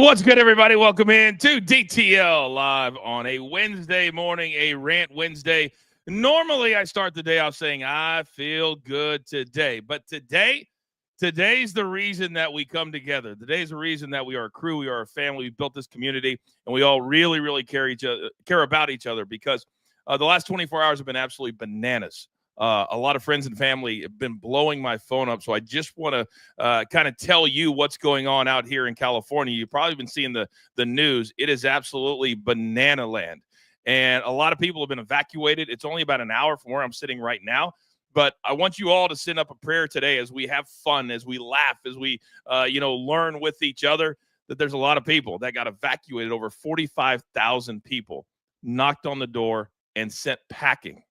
What's good, everybody? Welcome in to DTL Live on a Wednesday morning, a Rant Wednesday. Normally, I start the day off saying, I feel good today. But today's the reason that we come together. Today's the reason that we are a crew, we are a family, we built this community, and we all really, really care about each other because the last 24 hours have been absolutely bananas. A lot of friends and family have been blowing my phone up, so I just want to kind of tell you what's going on out here in California. You've probably been seeing the news. It is absolutely banana land, and a lot of people have been evacuated. It's only about an hour from where I'm sitting right now, but I want you all to send up a prayer today as we have fun, as we laugh, as we learn with each other, that there's a lot of people that got evacuated. Over 45,000 people knocked on the door and sent packing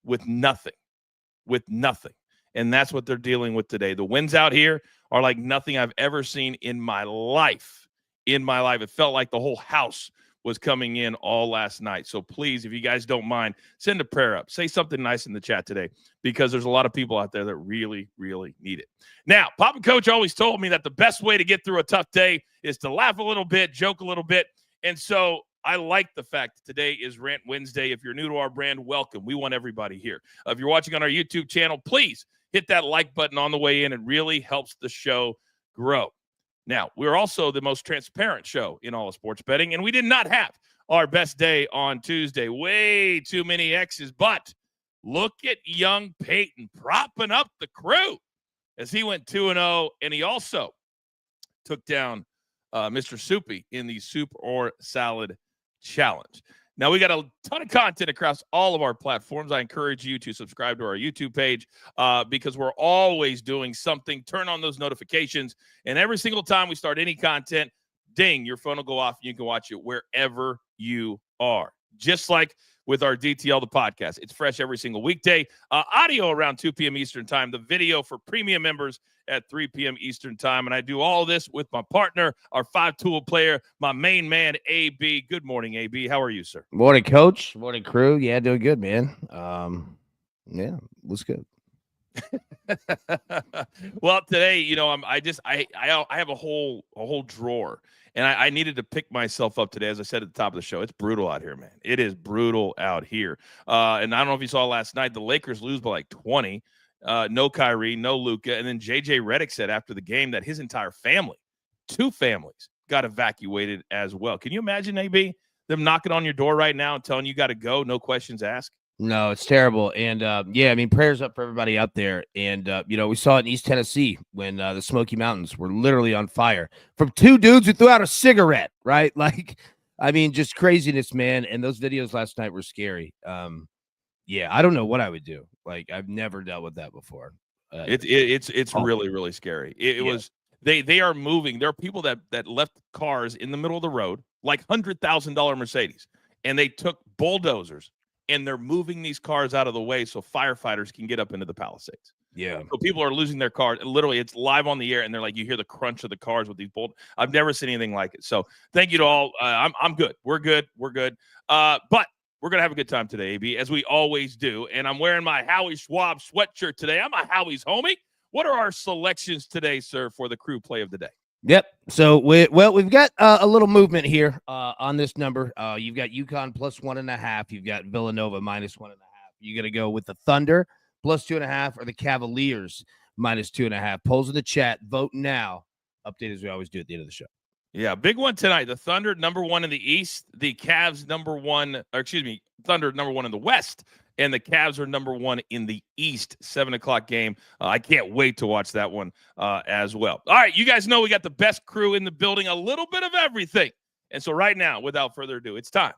with nothing. And that's what they're dealing with today. The winds out here are like nothing I've ever seen in my life. It felt like the whole house was coming in all last night. So please, if you guys don't mind, send a prayer up. Say something nice in the chat today because there's a lot of people out there that really, really need it. Now, Papa Coach always told me that the best way to get through a tough day is to laugh a little bit, joke a little bit. And so I like the fact that today is Rant Wednesday. If you're new to our brand, welcome. We want everybody here. If you're watching on our YouTube channel, please hit that like button on the way in. It really helps the show grow. Now, we're also the most transparent show in all of sports betting, and we did not have our best day on Tuesday. Way too many X's, but look at young Peyton propping up the crew as he went 2-0, and he also took down Mr. Soupy in the Soup or Salad Challenge. Now, we got a ton of content across all of our platforms. I encourage you to subscribe to our YouTube page because we're always doing something. Turn on those notifications, and every single time we start any content, ding, your phone will go off, and you can watch it wherever you are. Just like with our DTL, the podcast. It's fresh every single weekday. Audio around 2 p.m. Eastern time. The video for premium members at 3 p.m. Eastern time. And I do all this with my partner, our 5-tool player, my main man, AB. Good morning, AB. How are you, sir? Morning, Coach. Morning, crew. Yeah, doing good, man. Yeah, was good. Well, today, I have a whole drawer, and I needed to pick myself up today. As I said at the top of the show, it's brutal out here, man. It is brutal out here. And I don't know if you saw last night, the Lakers lose by like 20. No Kyrie, no Luka. And then JJ Redick said after the game that his entire family, 2 families, got evacuated as well. Can you imagine, AB, them knocking on your door right now and telling you got to go, no questions asked? No, it's terrible. And, yeah, I mean, prayers up for everybody out there. And, we saw it in East Tennessee when the Smoky Mountains were literally on fire from 2 dudes who threw out a cigarette, right? Like, I mean, just craziness, man. And those videos last night were scary. Yeah, I don't know what I would do. Like, I've never dealt with that before. It's really, really scary. It was they are moving. There are people that left cars in the middle of the road, like $100,000 Mercedes, and they took bulldozers and they're moving these cars out of the way so firefighters can get up into the Palisades. Yeah. So people are losing their cars. Literally, it's live on the air, and they're like, you hear the crunch of the cars with these I've never seen anything like it. So thank you to all. I'm good. We're good. But we're going to have a good time today, AB, as we always do. And I'm wearing my Howie Schwab sweatshirt today. I'm a Howie's homie. What are our selections today, sir, for the crew play of the day? Yep. So we've got a little movement here on this number. You've got UConn plus 1.5. You've got Villanova minus 1.5. You're going to go with the Thunder plus 2.5 or the Cavaliers minus 2.5. Polls in the chat. Vote now. Update as we always do at the end of the show. Yeah, big one tonight. The Thunder, number 1 in the East. The Cavs, Thunder, number 1 in the West. And the Cavs are number 1 in the East. 7 o'clock game. I can't wait to watch that one as well. All right, you guys know we got the best crew in the building, a little bit of everything. And so right now, without further ado, it's time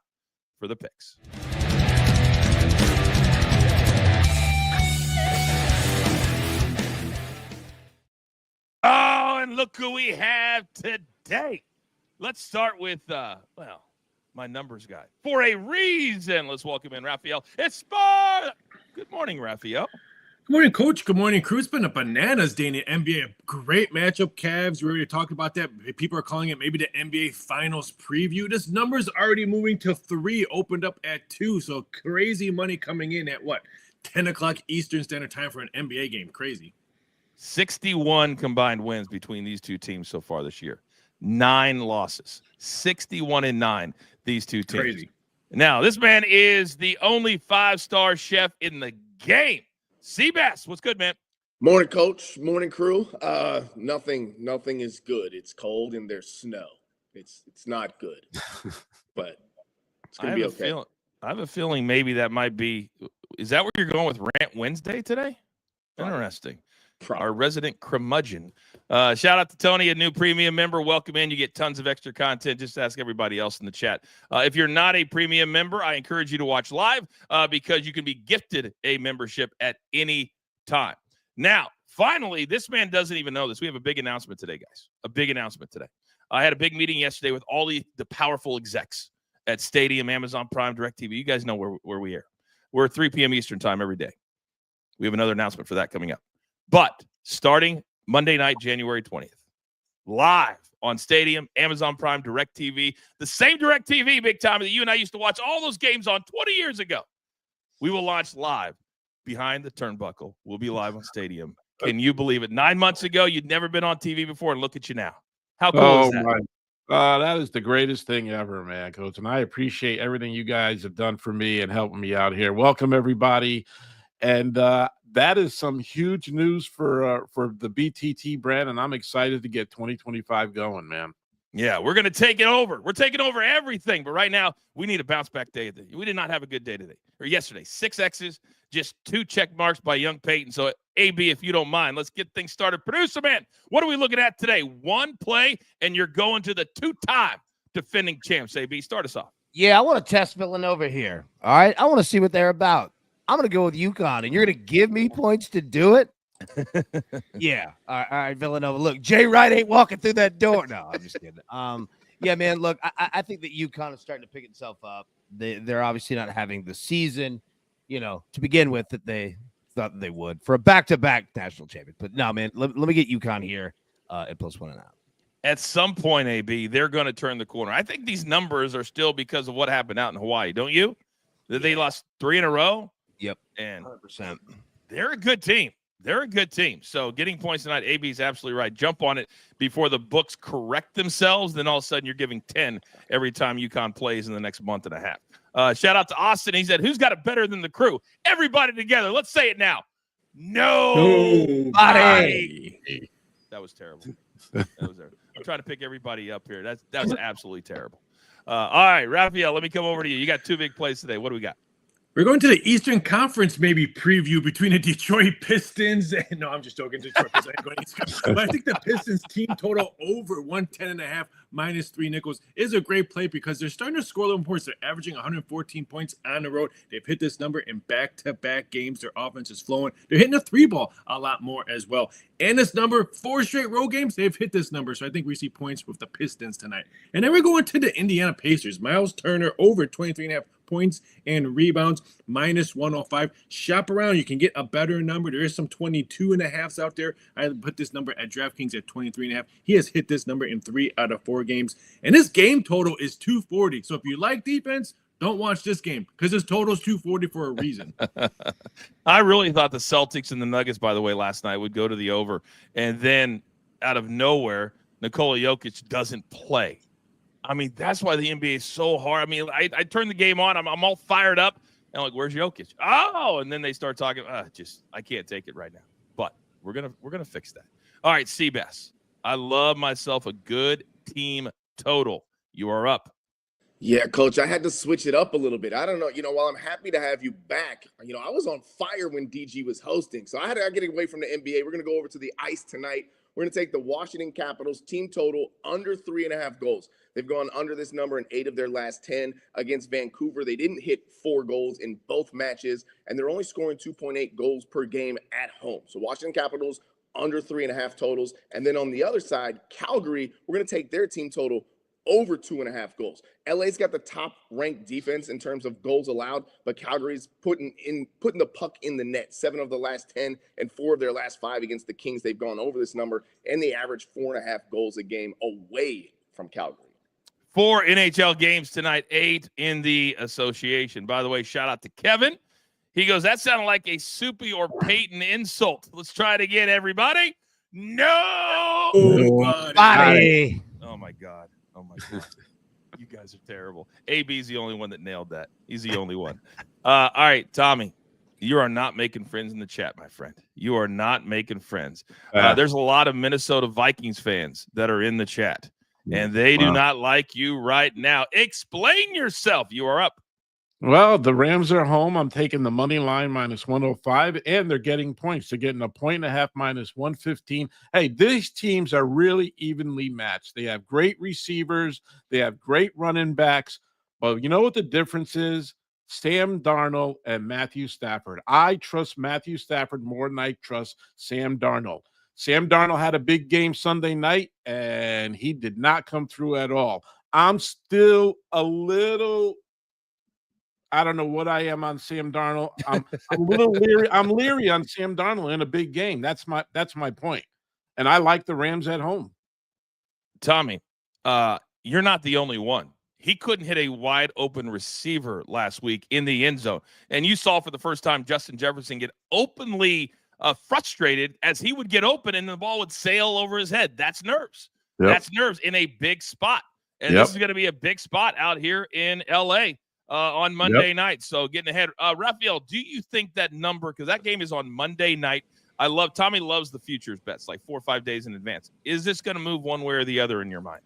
for the picks. Oh, and look who we have today. Let's start with, my numbers guy. For a reason, let's welcome in Raphael Esparza. Good morning, Raphael. Good morning, Coach. Good morning, crew. It's been a bananas day in the NBA. A great matchup, Cavs. We already talked about that. People are calling it maybe the NBA Finals preview. This number's already moving to 3, opened up at 2. So crazy money coming in at 10 o'clock Eastern Standard Time for an NBA game. Crazy. 61 combined wins between these two teams so far this year. 9 losses, 61-9. These two teams. Crazy. Now, this man is the only 5-star chef in the game. Seabass, what's good, man? Morning, coach. Morning, crew. Nothing is good. It's cold and there's snow. It's not good, but it's gonna be okay. I have a feeling maybe that might be. Is that where you're going with Rant Wednesday today? Interesting. Probably. Our resident curmudgeon. Shout out to Tony, a new premium member. Welcome in. You get tons of extra content. Just ask everybody else in the chat. If you're not a premium member, I encourage you to watch live because you can be gifted a membership at any time. Now, finally, this man doesn't even know this. We have a big announcement today, guys. A big announcement today. I had a big meeting yesterday with all the powerful execs at Stadium, Amazon Prime, DirecTV. You guys know where we are. We're at 3 p.m. Eastern time every day. We have another announcement for that coming up. But starting Monday night, January 20th, live on Stadium, Amazon Prime, DirecTV, the same DirecTV, big time, that you and I used to watch all those games on 20 years ago. We will launch live behind the turnbuckle. We'll be live on Stadium. Can you believe it? 9 months ago, you'd never been on TV before, and look at you now. How cool is that? That is the greatest thing ever, man, Coach. And I appreciate everything you guys have done for me and helping me out here. Welcome, everybody. And that is some huge news for the BTT brand, and I'm excited to get 2025 going, man. Yeah, we're going to take it over. We're taking over everything. But right now, we need a bounce-back day. We did not have a good day today, or yesterday. 6 X's, just 2 check marks by young Peyton. So, AB, if you don't mind, let's get things started. Producer, man, what are we looking at today? 1 play, and you're going to the 2-time defending champs. AB, start us off. Yeah, I want to test Villanova here. All right, I want to see what they're about. I'm going to go with UConn, and you're going to give me points to do it? Yeah. All right, Villanova. Look, Jay Wright ain't walking through that door. No, I'm just kidding. Yeah, man, look, I think that UConn is starting to pick itself up. They're obviously not having the season, to begin with, that they thought that they would for a back-to-back national champion. But no, man, let me get UConn here at +1.5. At some point, AB, they're going to turn the corner. I think these numbers are still because of what happened out in Hawaii, don't you? That they lost 3 in a row? Yep. And 100%. They're a good team. They're a good team. So getting points tonight, AB is absolutely right. Jump on it before the books correct themselves. Then all of a sudden you're giving 10 every time UConn plays in the next month and a half. Shout out to Austin. He said, who's got it better than the crew? Everybody together. Let's say it now. Nobody. That was terrible. I'm trying to pick everybody up here. That was absolutely terrible. All right, Raphael, let me come over to you. You got 2 big plays today. What do we got? We're going to the Eastern Conference maybe preview between the Detroit Pistons and no, I'm just joking. Detroit Pistons ain't going to East Conference. But I think the Pistons team total over 110.5 -3 nickels is a great play because they're starting to score a little points. They're averaging 114 points on the road. They've hit this number in back-to-back games. Their offense is flowing. They're hitting the 3-ball a lot more as well. And this number, 4 straight road games, they've hit this number. So I think we see points with the Pistons tonight. And then we're going to the Indiana Pacers. Miles Turner over 23.5 points and rebounds, -105. Shop around. You can get a better number. There is some 22.5s out there. I put this number at DraftKings at 23.5. He has hit this number in 3 out of 4 games. And this game total is 240. So if you like defense, don't watch this game because this total is 240 for a reason. I really thought the Celtics and the Nuggets, by the way, last night would go to the over. And then out of nowhere, Nikola Jokic doesn't play. I mean, that's why the NBA is so hard. I mean, I turn the game on. I'm all fired up. And I'm like, where's Jokic? Oh, and then they start talking. I can't take it right now. But we're gonna fix that. All right, Seabass. I love myself a good team total. You are up. Yeah, Coach, I had to switch it up a little bit. I don't know. While I'm happy to have you back, I was on fire when DG was hosting. So I had to get away from the NBA. We're going to go over to the ice tonight. We're going to take the Washington Capitals team total under 3.5 goals. They've gone under this number in 8 of their last 10 against Vancouver. They didn't hit 4 goals in both matches, and they're only scoring 2.8 goals per game at home. So Washington Capitals under 3.5 totals. And then on the other side, Calgary, we're going to take their team total over 2.5 goals. LA's got the top ranked defense in terms of goals allowed, but Calgary's putting the puck in the net. 7 of the last 10 and 4 of their last 5 against the Kings. They've gone over this number, and they average 4.5 goals a game away from Calgary. 4 NHL games tonight, 8 in the association. By the way, shout out to Kevin. He goes, that sounded like a Soupy or Peyton insult. Let's try it again, everybody. No. Body. Oh, my Oh my God. You guys are terrible. AB's the only one that nailed that. He's the only one. All right, Tommy, you are not making friends in the chat, my friend. You are not making friends. There's a lot of Minnesota Vikings fans that are in the chat, and they do not like you right now. Explain yourself. You are up. Well, the Rams are home. I'm taking the money line minus 105, and they're getting points. They're getting 1.5 minus 115. Hey, these teams are really evenly matched. They have great receivers. They have great running backs. But you know what the difference is? Sam Darnold and Matthew Stafford. I trust Matthew Stafford more than I trust Sam Darnold. Sam Darnold had a big game Sunday night, and he did not come through at all. I'm still a little – I don't know what I am on Sam Darnold. I'm a little leery. I'm leery on Sam Darnold in a big game. That's my point. And I like the Rams at home. Tommy, you're not the only one. He couldn't hit a wide open receiver last week in the end zone. And you saw for the first time Justin Jefferson get openly frustrated as he would get open and the ball would sail over his head. That's nerves. Yep. That's nerves in a big spot. And this is going to be a big spot out here in L.A. On Monday night. So getting ahead. Raphael, do you think that number, because that game is on Monday night. Tommy loves the futures bets, like 4 or 5 days in advance. Is this going to move one way or the other in your mind?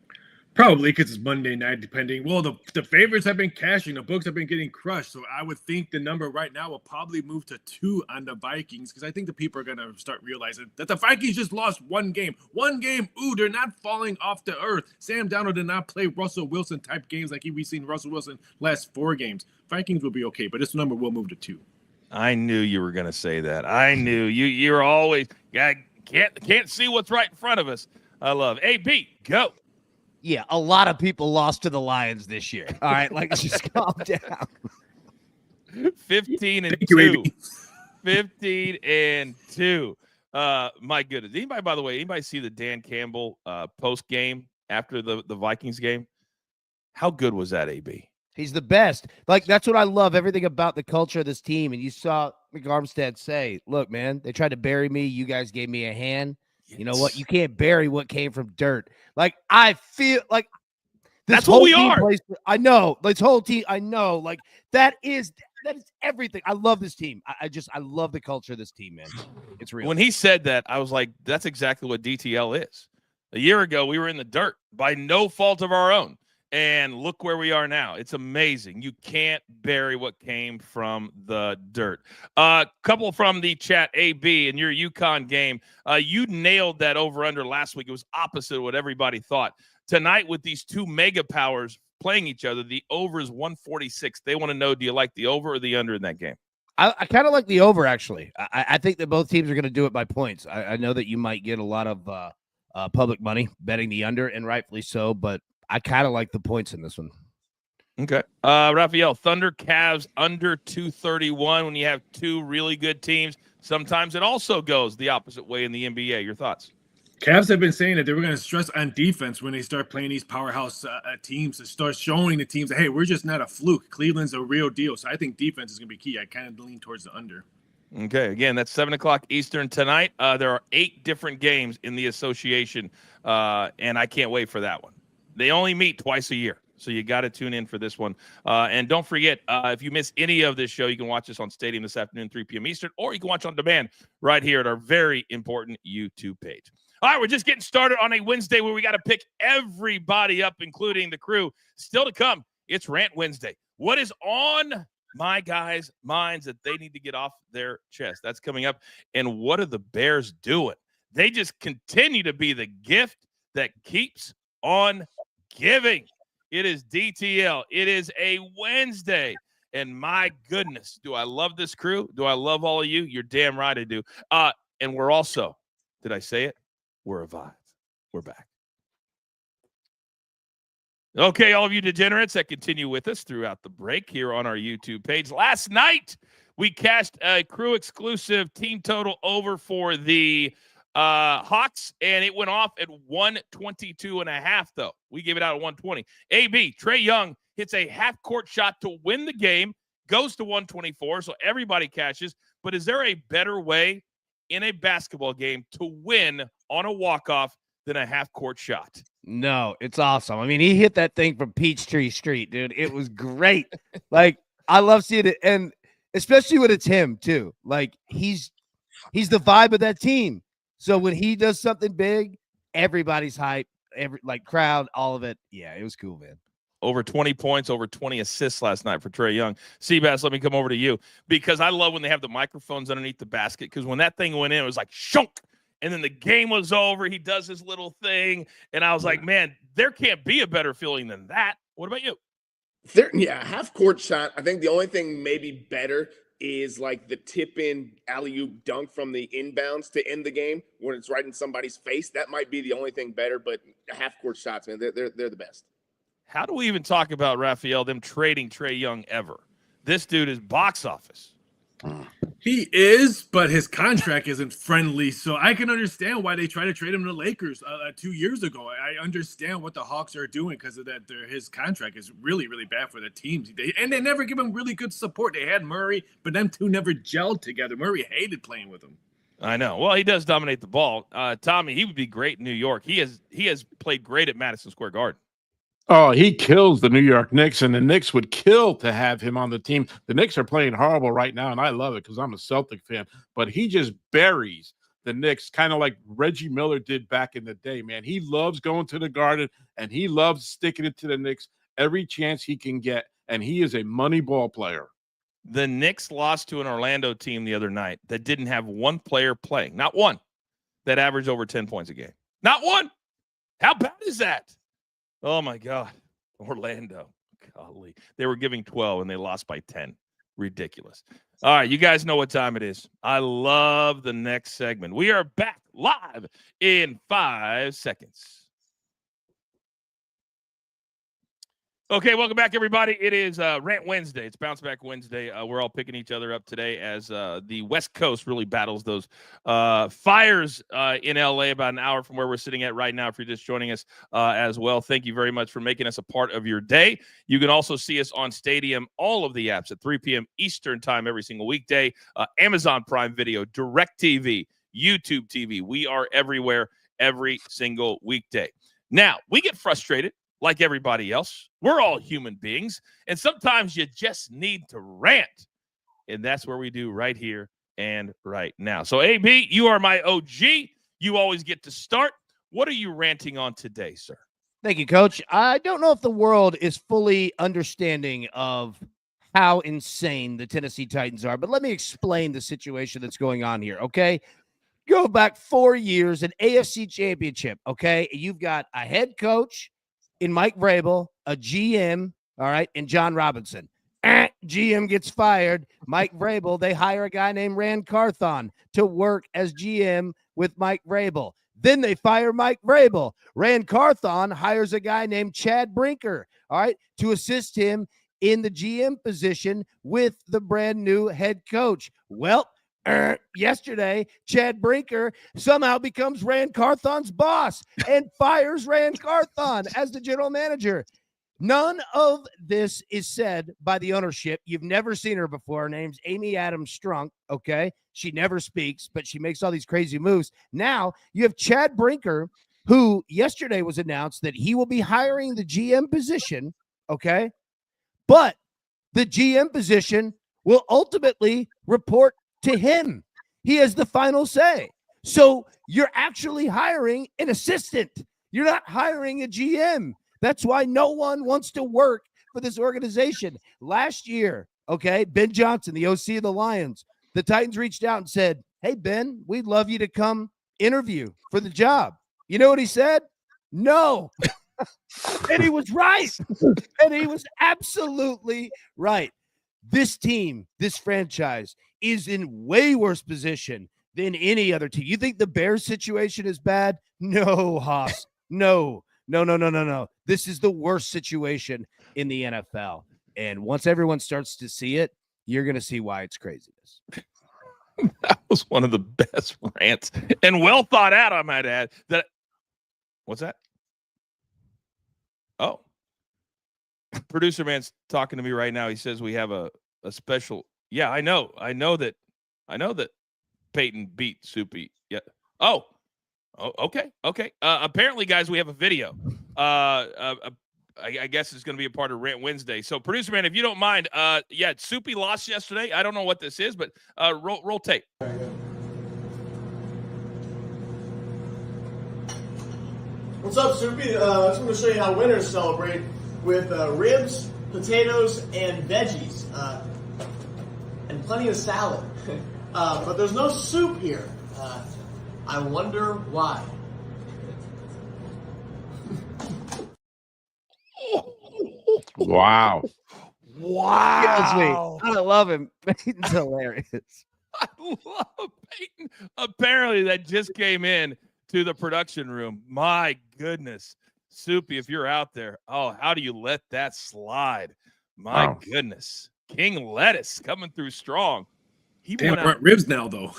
Probably because it's Monday night, depending. Well, the favorites have been cashing. The books have been getting crushed. So I would think the number right now will probably move to 2 on the Vikings because I think the people are going to start realizing that the Vikings just lost one game. One game. Ooh, they're not falling off the earth. Sam Darnold did not play Russell Wilson type games like we've seen Russell Wilson last 4 games. Vikings will be okay, but this number will move to 2. I knew you were going to say that. I knew you're always can't see what's right in front of us. I love AB. Go. Yeah, a lot of people lost to the Lions this year. All right, like just calm down. 15-2. 15-2. My goodness. Anybody see the Dan Campbell post game after the Vikings game? How good was that, AB? He's the best. Like, that's what I love, everything about the culture of this team. And you saw McArmstead say, look, man, they tried to bury me. You guys gave me a hand. Yes. You know what? You can't bury what came from dirt. Like, I feel like that's what we are. I know. This whole team, I know. Like, that is everything. I love this team. I love the culture of this team, man. It's real. When he said that, I was like, that's exactly what DTL is. A year ago, we were in the dirt by no fault of our own. And look where we are now. It's amazing. You can't bury what came from the dirt. Couple from the chat, AB, in your UConn game. You nailed that over-under last week. It was opposite of what everybody thought. Tonight, with these two mega powers playing each other, the over is 146. They want to know, do you like the over or the under in that game? I kind of like the over, actually. I think that both teams are going to do it by points. I know that you might get a lot of public money betting the under, and rightfully so, but I kind of like the points in this one. Okay. Raphael, Thunder, Cavs under 231 when you have two really good teams. Sometimes it also goes the opposite way in the NBA. Your thoughts? Cavs have been saying that they were going to stress on defense when they start playing these powerhouse teams to start showing the teams that, hey, we're just not a fluke. Cleveland's a real deal. So I think defense is going to be key. I kind of lean towards the under. Okay. Again, that's 7 o'clock Eastern tonight. There are 8 different games in the association, and I can't wait for that one. They only meet twice a year, so you got to tune in for this one. And don't forget, if you miss any of this show, you can watch us on Stadium this afternoon, 3 p.m. Eastern, or you can watch on demand right here at our very important YouTube page. All right, we're just getting started on a Wednesday where we got to pick everybody up, including the crew. Still to come, it's Rant Wednesday. What is on my guys' minds that they need to get off their chest? That's coming up. And what are the Bears doing? They just continue to be the gift that keeps on giving. It is DTL. It is a Wednesday. And my goodness, do I love this crew? Do I love all of you? You're damn right I do. And we're also, did I say it? We're revived. We're back. Okay, all of you degenerates that continue with us throughout the break here on our YouTube page. Last night, we cashed a crew exclusive team total over for the Hawks, and it went off at 122.5, though. We gave it out at 120. AB, Trae Young hits a half-court shot to win the game, goes to 124, so everybody cashes. But is there a better way in a basketball game to win on a walk-off than a half-court shot? No, it's awesome. I mean, he hit that thing from Peachtree Street, dude. It was great. Like, I love seeing it, and especially when it's him too. Like, he's the vibe of that team. So when he does something big, everybody's hype. Every crowd, all of it. Yeah, it was cool, man. Over 20 points, over 20 assists last night for Trae Young. Seabass, let me come over to you because I love when they have the microphones underneath the basket because when that thing went in, it was like shunk. And then the game was over. He does his little thing. And I was like, man, there can't be a better feeling than that. What about you? Half court shot. I think the only thing maybe better is like the tip in alley-oop dunk from the inbounds to end the game when it's right in somebody's face. That might be the only thing better, but half court shots, man, they're the best. How do we even talk about Raphael, them trading Trae Young ever? This dude is box office. He is, but his contract isn't friendly, so I can understand why they try to trade him to the Lakers 2 years ago. I understand what the Hawks are doing because of that. His contract is really, really bad for the teams. They never give him really good support. They had Murray, but them two never gelled together. Murray hated playing with him. I know. Well, he does dominate the ball. Tommy, he would be great in New York. He has played great at Madison Square Garden. Oh, he kills the New York Knicks, and the Knicks would kill to have him on the team. The Knicks are playing horrible right now, and I love it because I'm a Celtic fan. But he just buries the Knicks, kind of like Reggie Miller did back in the day, man. He loves going to the Garden, and he loves sticking it to the Knicks every chance he can get, and he is a money ball player. The Knicks lost to an Orlando team the other night that didn't have one player playing, not one, that averaged over 10 points a game. Not one. How bad is that? Oh, my God. Orlando. Golly. They were giving 12, and they lost by 10. Ridiculous. All right, you guys know what time it is. I love the next segment. We are back live in 5 seconds. Okay, welcome back, everybody. It is Rant Wednesday. It's Bounce Back Wednesday. We're all picking each other up today as the West Coast really battles those fires in L.A. about an hour from where we're sitting at right now. If you're just joining us as well, thank you very much for making us a part of your day. You can also see us on Stadium, all of the apps at 3 p.m. Eastern time every single weekday, Amazon Prime Video, DirecTV, YouTube TV. We are everywhere every single weekday. Now, we get frustrated like everybody else. We're all human beings, and sometimes you just need to rant, and that's where we do right here and right now. So, AB, you are my OG. You always get to start. What are you ranting on today, sir? Thank you, Coach. I don't know if the world is fully understanding of how insane the Tennessee Titans are, but let me explain the situation that's going on here, okay? Go back 4 years, an AFC championship, okay? You've got a head coach in Mike Vrabel, a GM, all right, and John Robinson. GM gets fired. Mike Vrabel, they hire a guy named Rand Carthon to work as GM with Mike Vrabel. Then they fire Mike Vrabel. Rand Carthon hires a guy named Chad Brinker, all right, to assist him in the GM position with the brand new head coach. Well, yesterday, Chad Brinker somehow becomes Rand Carthon's boss and fires Rand Carthon as the general manager. None of this is said by the ownership. You've never seen her before. Her name's Amy Adams Strunk, okay? She never speaks, but she makes all these crazy moves. Now, you have Chad Brinker, who yesterday was announced that he will be hiring the GM position, okay? But the GM position will ultimately report to him. He has the final say. So you're actually hiring an assistant. You're not hiring a GM. That's why no one wants to work for this organization. Last year, okay, Ben Johnson, the OC of the Lions, the Titans reached out and said, hey, Ben, we'd love you to come interview for the job. You know what he said? No. And he was right. And he was absolutely right. This team, this franchise is in way worse position than any other team. You think the Bears situation is bad? No, Haas. No. This is the worst situation in the NFL. And once everyone starts to see it, you're going to see why it's craziness. That was one of the best rants and well thought out, I might add. What's that? Oh. Producer man's talking to me right now. He says we have a special. Yeah, I know that Peyton beat Soupy. Yeah. Oh, okay. Apparently, guys, we have a video. I guess it's going to be a part of Rant Wednesday. So, producer man, if you don't mind, Soupy lost yesterday. I don't know what this is, but roll tape. What's up, Soupy? I just want to show you how winners celebrate with ribs, potatoes, and veggies, and plenty of salad. But there's no soup here. I wonder why. Wow. Wow. I love him. Peyton's hilarious. I love Peyton. Apparently, that just came in to the production room. My goodness. Soupy, if you're out there, how do you let that slide? My goodness. King Lettuce coming through strong. Damn, I want ribs now, though.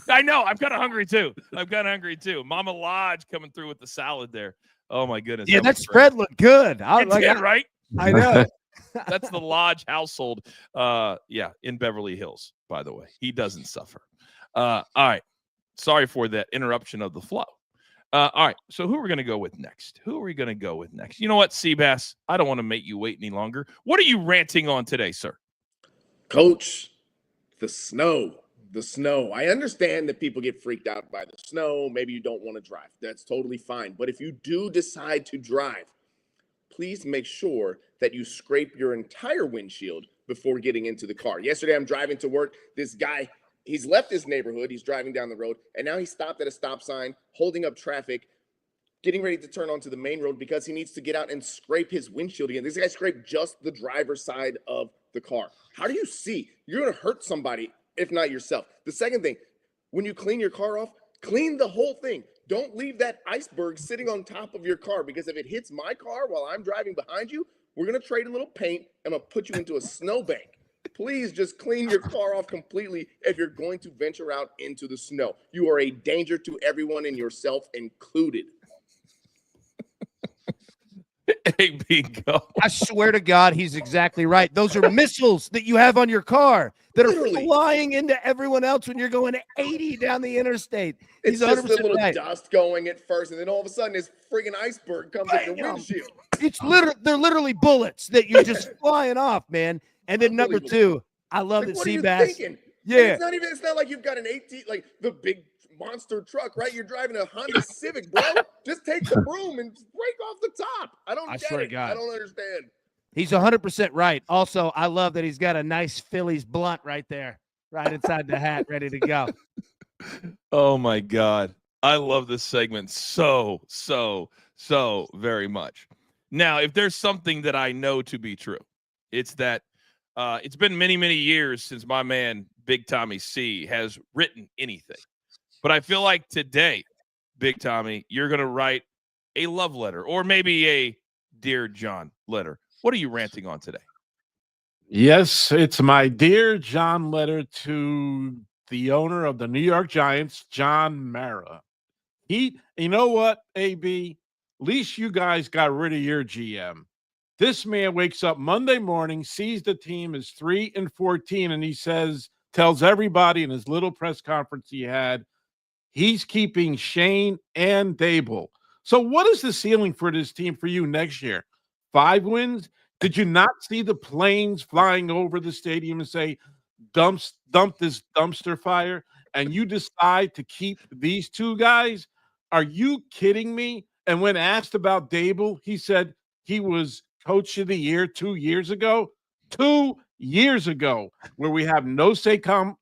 I know. I'm kind of hungry, too. Mama Lodge coming through with the salad there. Oh, my goodness. Yeah, that spread looked good. Right? I know. That's the Lodge household. In Beverly Hills, by the way. He doesn't suffer. All right. Sorry for that interruption of the flow. All right. So who are we going to go with next? You know what, Seabass? I don't want to make you wait any longer. What are you ranting on today, sir? Coach, the snow. I understand that people get freaked out by the snow. Maybe you don't want to drive. That's totally fine. But if you do decide to drive, please make sure that you scrape your entire windshield before getting into the car. Yesterday, I'm driving to work. This guy, he's left his neighborhood. He's driving down the road, and now he stopped at a stop sign, holding up traffic, getting ready to turn onto the main road because he needs to get out and scrape his windshield again. This guy scraped just the driver's side of the car. How do you see? You're going to hurt somebody, if not yourself. The second thing, when you clean your car off, clean the whole thing. Don't leave that iceberg sitting on top of your car, because if it hits my car while I'm driving behind you, we're going to trade a little paint. I'm going to put you into a snowbank. Please just clean your car off completely if you're going to venture out into the snow. You are a danger to everyone and yourself included. AB, go. I swear to God, he's exactly right. Those are missiles that you have on your car that are flying into everyone else when you're going 80 down the interstate. It's just a little dust going at first, and then all of a sudden this friggin' iceberg comes at your windshield. They're literally bullets that you're just flying off, man. And then number two, I love that Seabass. Yeah. It's not like you've got an 18, like the big monster truck, right? You're driving a Honda Civic, bro. Just take the broom and break off the top. I don't understand. He's 100% right. Also, I love that he's got a nice Phillies blunt right there, right inside the hat, ready to go. Oh my God. I love this segment so very much. Now, if there's something that I know to be true, it's that it's been many, many years since my man, Big Tommy C, has written anything. But I feel like today, Big Tommy, you're going to write a love letter or maybe a Dear John letter. What are you ranting on today? Yes, it's my Dear John letter to the owner of the New York Giants, John Mara. You know what, AB? At least you guys got rid of your GM. This man wakes up Monday morning, sees the team is 3-14, and he tells everybody in his little press conference he had, he's keeping Shane and Dable. So what is the ceiling for this team for you next year? 5 wins? Did you not see the planes flying over the stadium and say, dump this dumpster fire, and you decide to keep these two guys? Are you kidding me? And when asked about Dable, he said he was coach of the year 2 years ago. 2 years ago, where we have no Saquon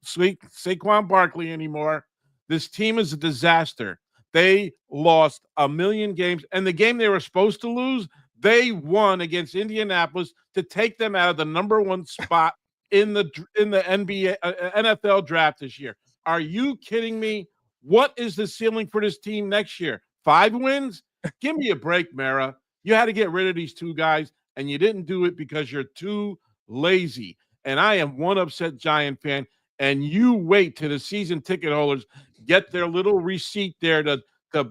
Barkley anymore. This team is a disaster. They lost 1 million games, and the game they were supposed to lose, they won against Indianapolis to take them out of the number 1 spot in the NBA NFL draft this year. Are you kidding me? What is the ceiling for this team next year? 5 wins? Give me a break, Mara. You had to get rid of these two guys, and you didn't do it because you're too lazy. And I am one upset Giant fan, and you wait till the season ticket holders get their little receipt there to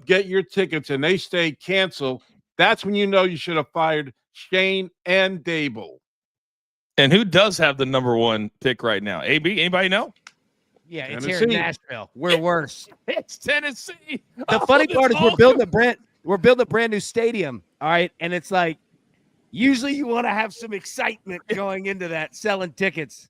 get your tickets, and they stay canceled. That's when you know you should have fired Shane and Dable. And who does have the number 1 pick right now? AB, anybody know? Yeah, it's here in Nashville. We're worse. It's Tennessee. The funny part is we're building a brand. we're building a brand new stadium. All right. And it's like, usually you want to have some excitement going into that, selling tickets.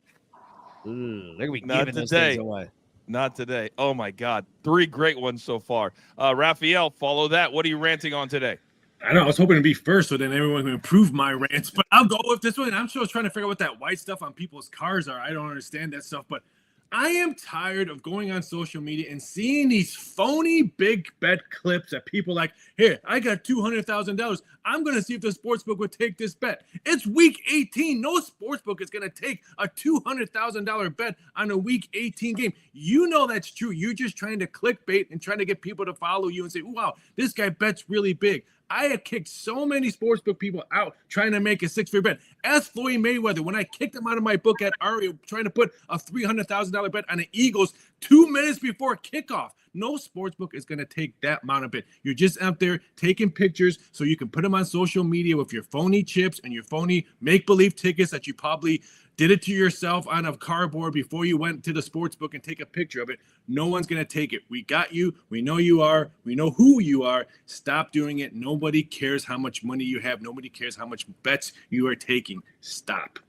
They're going to be giving those things away. Not today. Oh, my God. 3 great ones so far. Raphael, follow that. What are you ranting on today? I know. I was hoping to be first so then everyone can improve my rants, but I'll go with this one. I'm still trying to figure out what that white stuff on people's cars are. I don't understand that stuff, but I am tired of going on social media and seeing these phony big bet clips that people like, here, I got $200,000. I'm going to see if the sportsbook would take this bet. It's week 18. No sportsbook is going to take a $200,000 bet on a week 18 game. You know that's true. You're just trying to clickbait and trying to get people to follow you and say, wow, this guy bets really big. I had kicked so many sportsbook people out trying to make a 6-figure bet. Ask Floyd Mayweather when I kicked him out of my book at Ario trying to put a $300,000 bet on the Eagles 2 minutes before kickoff. No sportsbook is going to take that amount of bet. You're just out there taking pictures so you can put them on social media with your phony chips and your phony make-believe tickets that you probably did it to yourself on a cardboard before you went to the sports book and take a picture of it. No one's going to take it. We got you. We know you are. We know who you are. Stop doing it. Nobody cares how much money you have. Nobody cares how much bets you are taking. Stop.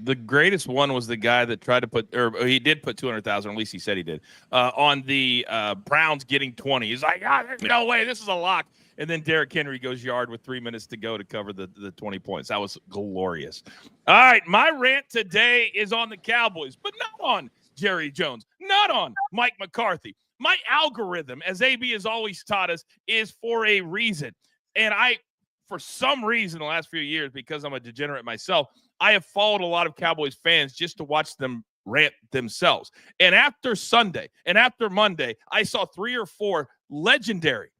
The greatest one was the guy that tried to put, or he did put 200,000, at least he said he did, on the Browns getting 20. He's like, there's no way, this is a lock. And then Derrick Henry goes yard with 3 minutes to go to cover the 20 points. That was glorious. All right, my rant today is on the Cowboys, but not on Jerry Jones, not on Mike McCarthy. My algorithm, as AB has always taught us, is for a reason. And for some reason, the last few years, because I'm a degenerate myself, I have followed a lot of Cowboys fans just to watch them rant themselves. And after Sunday and after Monday, I saw 3 or 4 legendary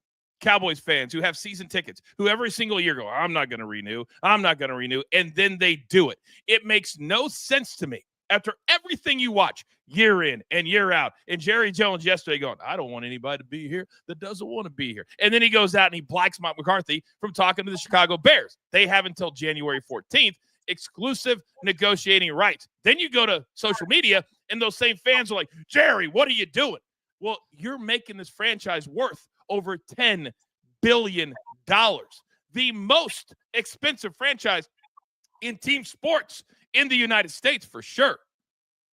Cowboys fans who have season tickets, who every single year go, I'm not going to renew. I'm not going to renew. And then they do it. It makes no sense to me. After everything you watch year in and year out, and Jerry Jones yesterday going, I don't want anybody to be here that doesn't want to be here. And then he goes out and he blacks Mike McCarthy from talking to the Chicago Bears. They have until January 14th, exclusive negotiating rights. Then you go to social media and those same fans are like, Jerry, what are you doing? Well, you're making this franchise worth over $10 billion. The most expensive franchise in team sports in the United States for sure.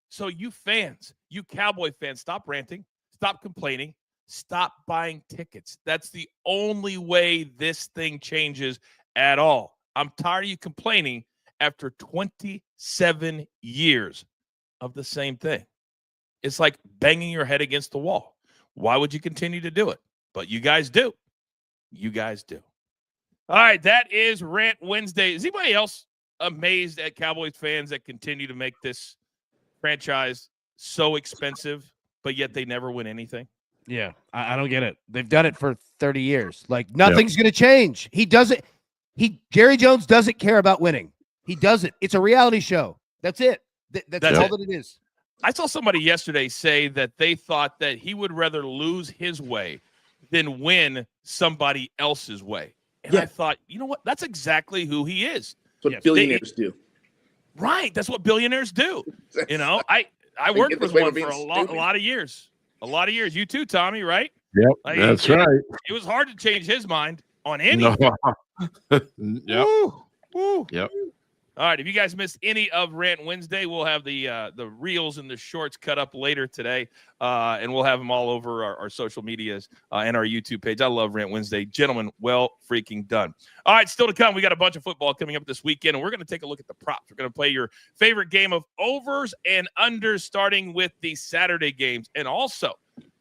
So you fans, you Cowboy fans, stop ranting, stop complaining, stop buying tickets. That's the only way this thing changes at all. I'm tired of you complaining after 27 years of the same thing. It's like banging your head against the wall. Why would you continue to do it? But you guys do. You guys do. All right, that is Rant Wednesday. Is anybody else amazed at Cowboys fans that continue to make this franchise so expensive, but yet they never win anything? Yeah, I don't get it. They've done it for 30 years. Like, nothing's going to change. Jerry Jones doesn't care about winning. He doesn't. It's a reality show. That's it. That's all that it is. I saw somebody yesterday say that they thought that he would rather lose his way than win somebody else's way. And I thought, you know what? That's exactly who he is. That's what billionaires do. Right. That's what billionaires do. You know, I worked with one for a lot of years. A lot of years. You too, Tommy, right? Yep. That's right. It was hard to change his mind on anything. Yep. Woo. Yep. All right. If you guys missed any of Rant Wednesday, we'll have the reels and the shorts cut up later today, and we'll have them all over our social medias and our YouTube page. I love Rant Wednesday. Gentlemen, well freaking done. All right, still to come, we got a bunch of football coming up this weekend, and we're going to take a look at the props. We're going to play your favorite game of overs and unders, starting with the Saturday games. And also,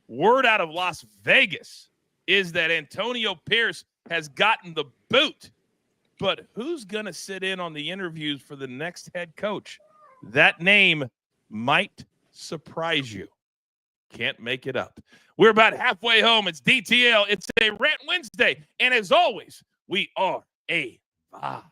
word out of Las Vegas is that Antonio Pierce has gotten the boot. But who's going to sit in on the interviews for the next head coach? That name might surprise you. Can't make it up. We're about halfway home. It's DTL. It's a Rant Wednesday. And as always, we are a vibe.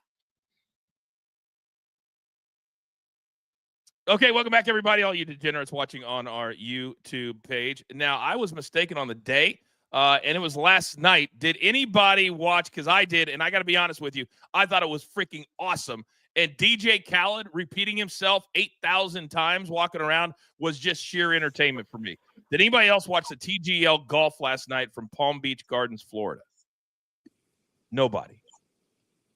Okay, welcome back, everybody. All you degenerates watching on our YouTube page. Now, I was mistaken on the day. And it was last night. Did anybody watch? Because I did, and I got to be honest with you, I thought it was freaking awesome. And DJ Khaled repeating himself 8,000 times walking around was just sheer entertainment for me. Did anybody else watch the TGL golf last night from Palm Beach Gardens, Florida? Nobody.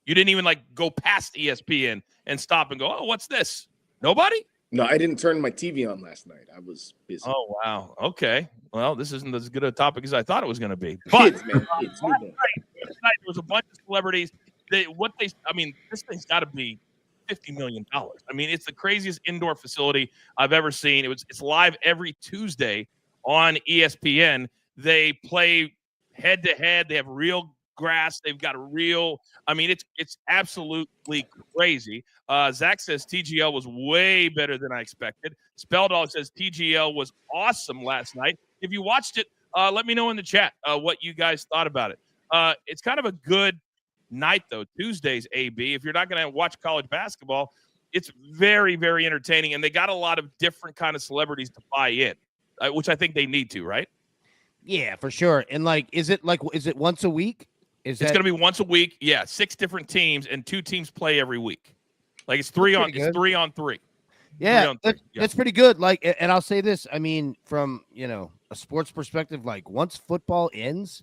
You didn't even like go past ESPN and stop and go, oh, what's this? Nobody? No, I didn't turn my TV on last night. I was busy. Oh, wow. Okay. Well, this isn't as good a topic as I thought it was going to be. But Kids, man. Kids. last night, there was a bunch of celebrities. This thing's got to be $50 million. I mean, it's the craziest indoor facility I've ever seen. It's live every Tuesday on ESPN. They play head to head. They have real grass. They've got it's absolutely crazy. Zach says TGL was way better than I expected. Spelldog says TGL was awesome last night. If you watched it, let me know in the chat what you guys thought about it. It's kind of a good night, though. Tuesdays, AB. If you're not going to watch college basketball, it's very, very entertaining, and they got a lot of different kind of celebrities to buy in, which I think they need to, right? Yeah, for sure. And is it once a week? It's going to be once a week. Yeah, 6 different teams, and 2 teams play every week. Like it's 3 on 3. Yeah, that's pretty good. And I'll say this. I mean, from a sports perspective, once football ends,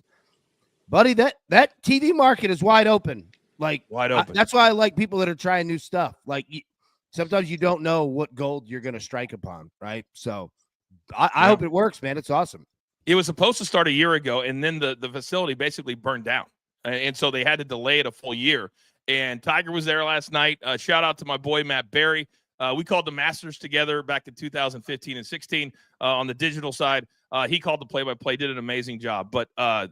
buddy, that TV market is wide open. Wide open. That's why I like people that are trying new stuff. Sometimes you don't know what gold you're going to strike upon, right? So I hope it works, man. It's awesome. It was supposed to start a year ago, and then the facility basically burned down. And so they had to delay it a full year. And Tiger was there last night. Shout out to my boy, Matt Berry. We called the Masters together back in 2015 and 16 on the digital side. He called the play-by-play, did an amazing job. But I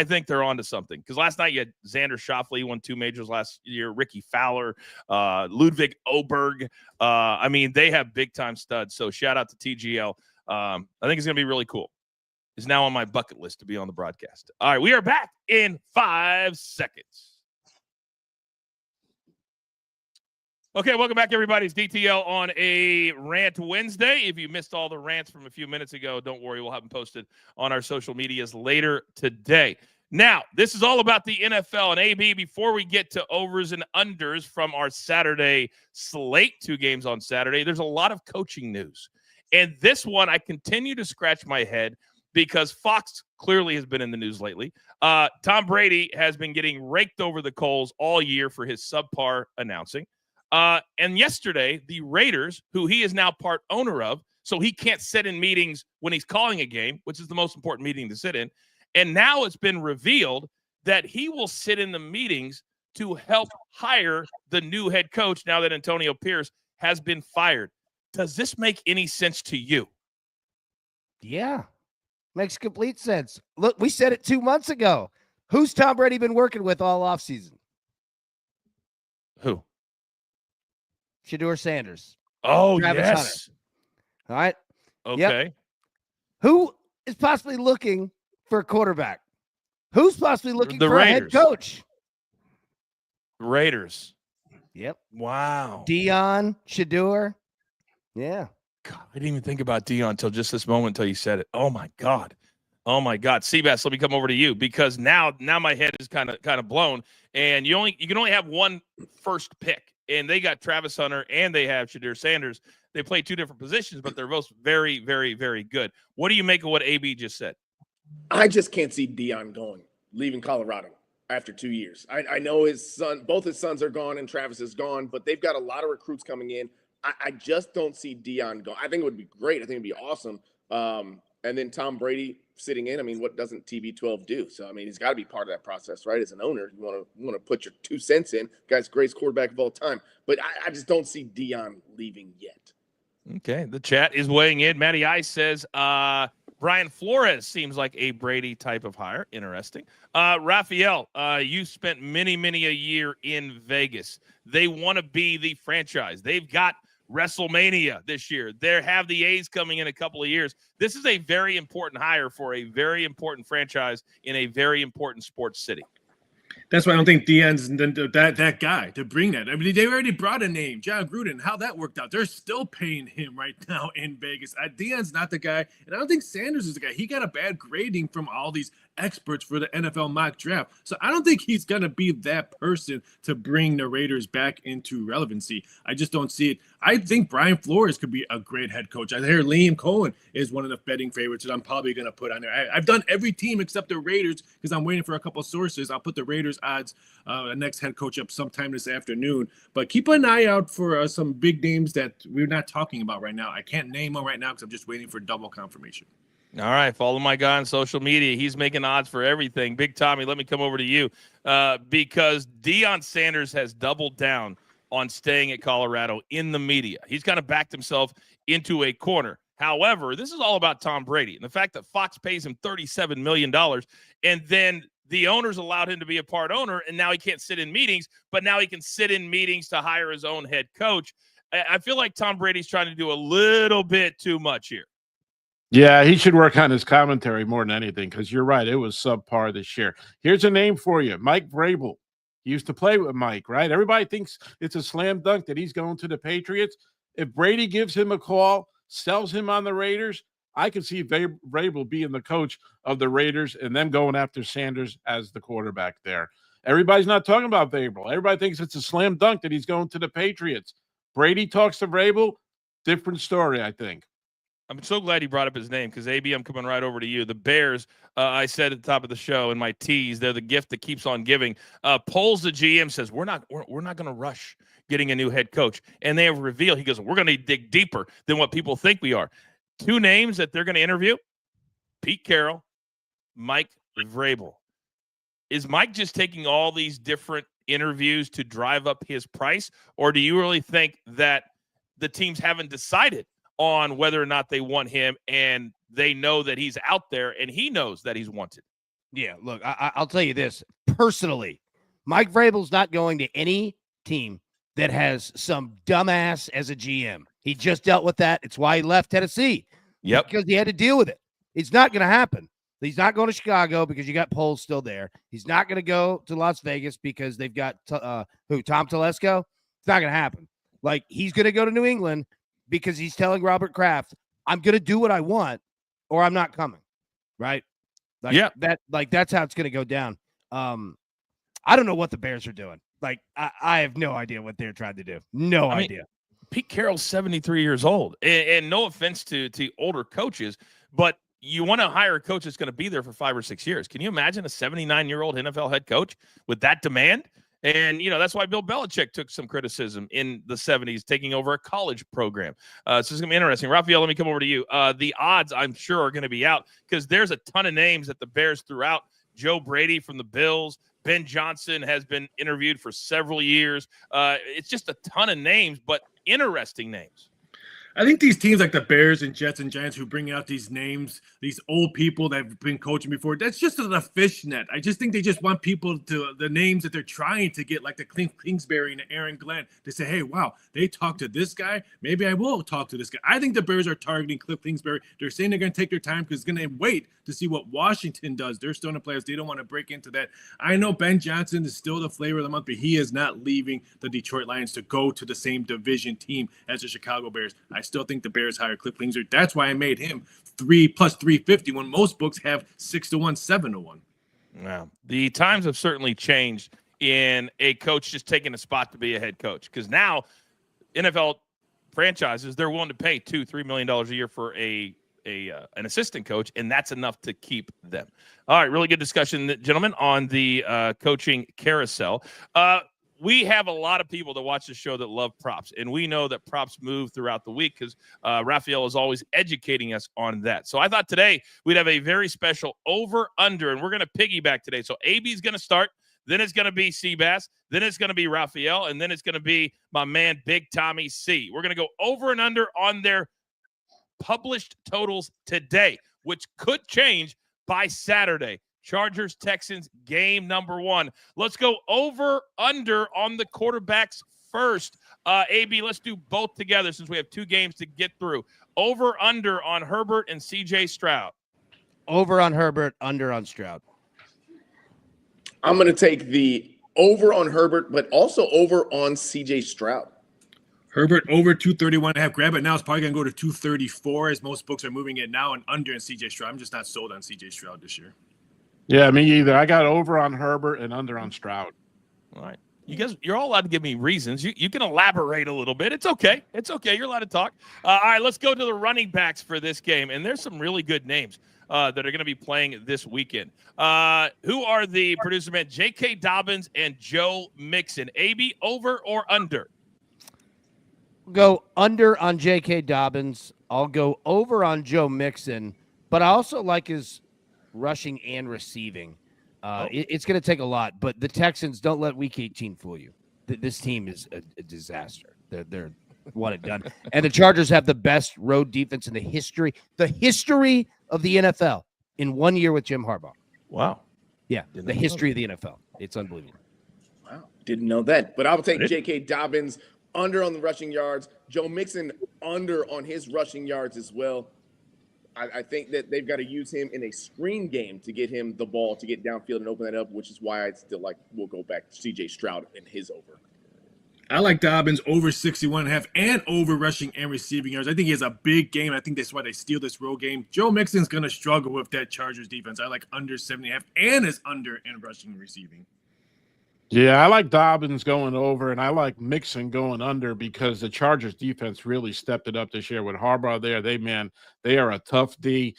think they're on to something. Because last night you had Xander Schauffele, he won 2 majors last year, Ricky Fowler, Ludwig Oberg. They have big-time studs. So shout out to TGL. I think it's going to be really cool. It's now on my bucket list to be on the broadcast. All right, we are back in 5 seconds. Okay, welcome back, everybody. It's DTL on a Rant Wednesday. If you missed all the rants from a few minutes ago, don't worry. We'll have them posted on our social medias later today. Now, this is all about the NFL. And AB, before we get to overs and unders from our Saturday slate, 2 games on Saturday, there's a lot of coaching news. And this one, I continue to scratch my head because Fox clearly has been in the news lately. Tom Brady has been getting raked over the coals all year for his subpar announcing. And yesterday, the Raiders, who he is now part owner of, so he can't sit in meetings when he's calling a game, which is the most important meeting to sit in. And now it's been revealed that he will sit in the meetings to help hire the new head coach now that Antonio Pierce has been fired. Does this make any sense to you? Yeah, makes complete sense. Look, we said it 2 months ago. Who's Tom Brady been working with all offseason? Who? Shedeur Sanders. Oh, Travis yes. Hunter. All right. Okay. Yep. Who is possibly looking for a quarterback? Who's possibly looking for a head coach? Raiders. Yep. Wow. Dion, Shedeur. Yeah. God, I didn't even think about Dion until just this moment until you said it. Oh, my God. Seabass, let me come over to you because now my head is kind of blown. And you can only have one first pick. And they got Travis Hunter and they have Shedeur Sanders. They play 2 different positions, but they're both very, very, very good. What do you make of what AB just said? I just can't see Dion leaving Colorado after 2 years. I know both his sons are gone and Travis is gone, but they've got a lot of recruits coming in. I just don't see Dion going. I think it would be great. I think it'd be awesome. And then Tom Brady sitting in. What doesn't TB12 do? So, he's got to be part of that process, right? As an owner, you want to put your 2 cents in. Guy's greatest quarterback of all time. But I just don't see Dion leaving yet. Okay. The chat is weighing in. Matty Ice says, Brian Flores seems like a Brady type of hire. Interesting. Raphael, you spent many, many a year in Vegas. They want to be the franchise. They've got WrestleMania this year. They have the A's coming in a couple of years. This is a very important hire for a very important franchise in a very important sports city. That's why I don't think Dion's that guy to bring that. They already brought a name, John Gruden. How that worked out. They're still paying him right now in Vegas. Dion's not the guy, and I don't think Sanders is the guy. He got a bad grading from all these experts for the NFL mock draft. So I don't think he's going to be that person to bring the Raiders back into relevancy. I just don't see it. I think Brian Flores could be a great head coach. I hear Liam Cohen is one of the betting favorites that I'm probably going to put on there. I've done every team except the Raiders because I'm waiting for a couple of sources. I'll put the Raiders odds, the next head coach up sometime this afternoon. But keep an eye out for some big names that we're not talking about right now. I can't name them right now because I'm just waiting for double confirmation. All right, follow my guy on social media. He's making odds for everything. Big Tommy, let me come over to you because Deion Sanders has doubled down on staying at Colorado in the media. He's kind of backed himself into a corner. However, this is all about Tom Brady and the fact that Fox pays him $37 million, and then the owners allowed him to be a part owner, and now he can't sit in meetings, but now he can sit in meetings to hire his own head coach. I feel like Tom Brady's trying to do a little bit too much here. Yeah, he should work on his commentary more than anything because you're right. It was subpar this year. Here's a name for you, Mike Vrabel. He used to play with Mike, right? Everybody thinks it's a slam dunk that he's going to the Patriots. If Brady gives him a call, sells him on the Raiders, I could see Vrabel being the coach of the Raiders and them going after Sanders as the quarterback there. Everybody's not talking about Vrabel. Everybody thinks it's a slam dunk that he's going to the Patriots. Brady talks to Vrabel, different story, I think. I'm so glad you brought up his name because, AB, I'm coming right over to you. The Bears, I said at the top of the show in my tease, they're the gift that keeps on giving. Polls the GM says, we're not going to rush getting a new head coach. And they have revealed, he goes, we're going to dig deeper than what people think we are. Two names that they're going to interview, Pete Carroll, Mike Vrabel. Is Mike just taking all these different interviews to drive up his price? Or do you really think that the teams haven't decided on whether or not they want him and they know that he's out there and he knows that he's wanted? Yeah, look, I'll tell you this. Personally, Mike Vrabel's not going to any team that has some dumbass as a GM. He just dealt with that. It's why he left Tennessee. Yep. Because he had to deal with it. It's not going to happen. He's not going to Chicago because you got Poles still there. He's not going to go to Las Vegas because they've got Tom Telesco. It's not going to happen. Like, he's going to go to New England because he's telling Robert Kraft, I'm going to do what I want or I'm not coming. Right? Like, yeah. That's how it's going to go down. I don't know what the Bears are doing. Like, I have no idea what they're trying to do. No idea. Pete Carroll's 73 years old. And no offense to older coaches, but you want to hire a coach that's going to be there for 5 or 6 years. Can you imagine a 79-year-old NFL head coach with that demand? And, that's why Bill Belichick took some criticism in the 70s, taking over a college program. So it's going to be interesting. Raphael, let me come over to you. The odds, I'm sure, are going to be out because there's a ton of names that the Bears threw out. Joe Brady from the Bills. Ben Johnson has been interviewed for several years. It's just a ton of names, but interesting names. I think these teams like the Bears and Jets and Giants who bring out these names, these old people that have been coaching before, that's just a fishnet. I just think they just want people to, the names that they're trying to get, like the Cliff Kingsbury and Aaron Glenn, to say, hey, wow, they talked to this guy. Maybe I will talk to this guy. I think the Bears are targeting Cliff Kingsbury. They're saying they're going to take their time because they're going to wait to see what Washington does. They're still in the playoffs. They don't want to break into that. I know Ben Johnson is still the flavor of the month, but he is not leaving the Detroit Lions to go to the same division team as the Chicago Bears. I still think the Bears hire Cliff Kingsbury. That's why I made him 3 plus 350 when most books have 6-1, 7-1. Wow. The times have certainly changed in a coach just taking a spot to be a head coach, because now NFL franchises, they're willing to pay $2-3 million a year for an assistant coach, and that's enough to keep them. All right, really good discussion, gentlemen, on the coaching carousel. We have a lot of people that watch the show that love props, and we know that props move throughout the week because Raphael is always educating us on that. So I thought today we'd have a very special over-under, and we're going to piggyback today. So AB is going to start, then it's going to be Seabass, then it's going to be Raphael, and then it's going to be my man Big Tommy C. We're going to go over and under on their published totals today, which could change by Saturday. Chargers, Texans, game number 1. Let's go over, under on the quarterbacks first. AB, let's do both together since we have 2 games to get through. Over, under on Herbert and CJ Stroud. Over on Herbert, under on Stroud. I'm going to take the over on Herbert, but also over on CJ Stroud. Herbert over 231.5. Grab it now. It's probably going to go to 234 as most books are moving it now, and under in CJ Stroud. I'm just not sold on CJ Stroud this year. Yeah, me either. I got over on Herbert and under on Stroud. All right. You guys, you're all allowed to give me reasons. You can elaborate a little bit. It's okay. It's okay. You're allowed to talk. All right, let's go to the running backs for this game. And there's some really good names that are going to be playing this weekend. Who are the producer men? J.K. Dobbins and Joe Mixon. AB, over or under? Go under on J.K. Dobbins. I'll go over on Joe Mixon, but I also like his rushing and receiving. It's going to take a lot, but the Texans, don't let Week 18 fool you. This team is a disaster. They're one and done. And the Chargers have the best road defense in the history of the NFL in 1 year with Jim Harbaugh. Wow. Yeah, the history of the NFL. It's unbelievable. Wow, didn't know that. But I will take J.K. Dobbins under on the rushing yards. Joe Mixon under on his rushing yards as well. I think that they've got to use him in a screen game to get him the ball, to get downfield and open that up, which is why I'd still like, we'll go back to C.J. Stroud and his over. I like Dobbins over 61.5 and over rushing and receiving yards. I think he has a big game. I think that's why they steal this road game. Joe Mixon's going to struggle with that Chargers defense. I like under 70.5 and is under in rushing and receiving. Yeah, I like Dobbins going over, and I like Mixon going under because the Chargers defense really stepped it up this year with Harbaugh there. They are a tough D.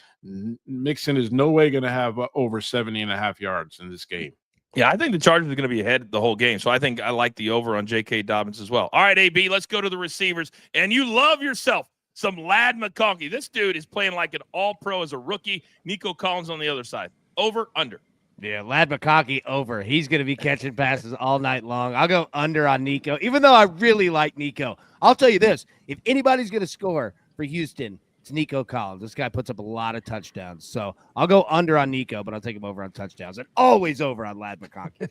Mixon is no way going to have over 70.5 yards in this game. Yeah, I think the Chargers are going to be ahead the whole game. So I think I like the over on J.K. Dobbins as well. All right, AB, let's go to the receivers. And you love yourself some Ladd McConkey. This dude is playing like an all-pro as a rookie. Nico Collins on the other side. Over, under. Yeah, Ladd McConkey over. He's going to be catching passes all night long. I'll go under on Nico, even though I really like Nico. I'll tell you this. If anybody's going to score for Houston, it's Nico Collins. This guy puts up a lot of touchdowns. So I'll go under on Nico, but I'll take him over on touchdowns. And always over on Ladd McConkey.